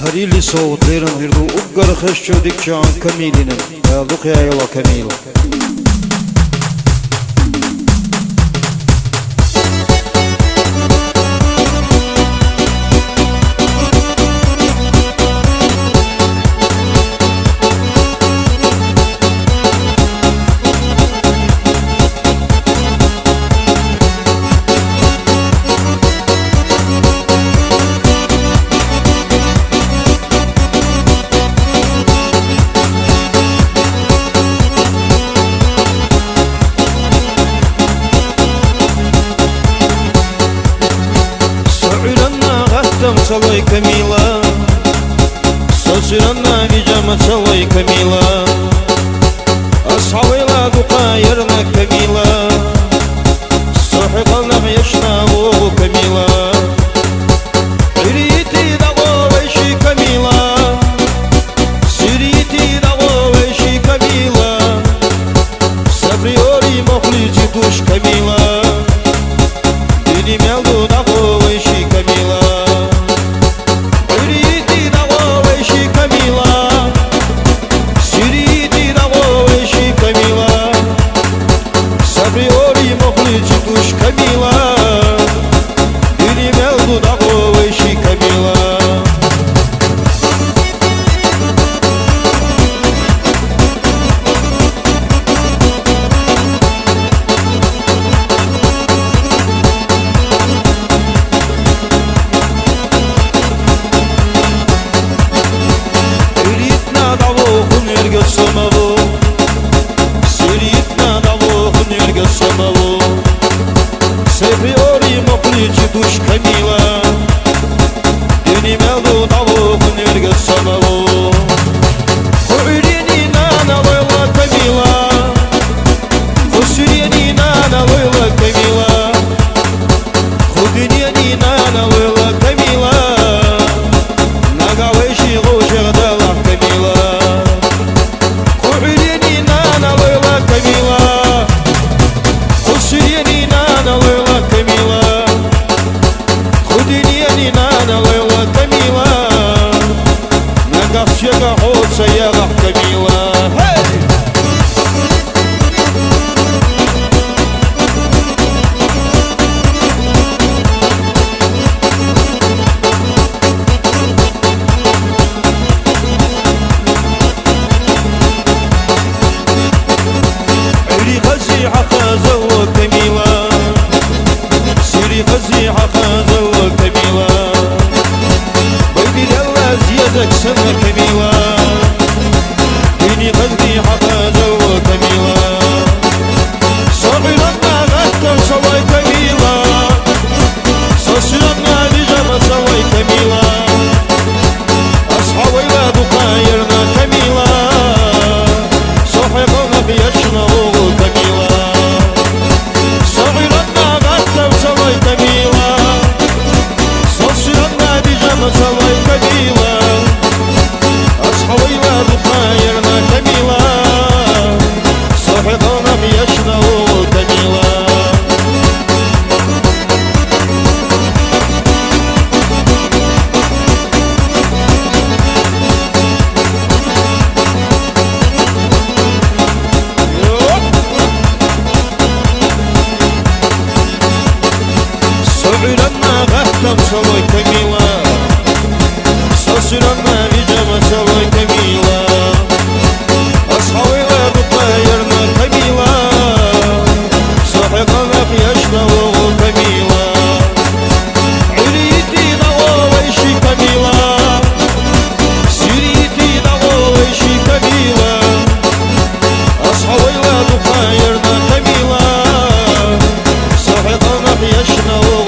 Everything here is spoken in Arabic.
هريلي صوت ليرن هردو أقر خشو ديك شان كميلين يا دقيا يلا كميل صلي كميلة سوسرنا بجامة صلي كميلة أصحابي لا دقايرنا كميلة صحقنا يشنا كميلة ريتي دعوة ويشي كميلة سريتي دعوة ويشي كميلة سبريوري مخلصي دوش كميلة ديني ميلدو دعوة ويشي كميلة Seviori moplici duş Kamila Dini meldu davu kunirge sanavu Kuirini nana loyla Kamila Kusirini nana loyla Kamila Kudiniyani nana loyla Kamila Nagaveshi gojagdala Kamila Kuirini nana loyla Kamila Kusirini nana loyla Kamila Kudiniyani nana loyla Kamila Nagafshega hotsa yaga Kamila Hey! عري غزي عقازة كميلة سيري غزي عقازة كميلة بيدي دلا زيادك سنة كميلة ديني غزي عقازة كميلة صغيرنا غتا سوي كميلة سوسرنا بجامة سوي كميلة أصحابي لا دقايرنا كميلة صحيحنا بيشنا كميلة صغيرنا غتا سوي كميلة سوسرنا بجامة سوي كميلة أصحابي لا دقايرنا كميلة صحيحنا بيشنا كميلة صغيرنا غتا سوي كميلة سوسرنا بجامة سوي كميلة أصحابي لا دقايرنا كميلة صحيحنا بيشنا كميلة عريتي دعوة ويشي كميلة سريتي دعوة ويشي كميلة أصحابي لا دقايرنا كميلة صحيحنا بيشنا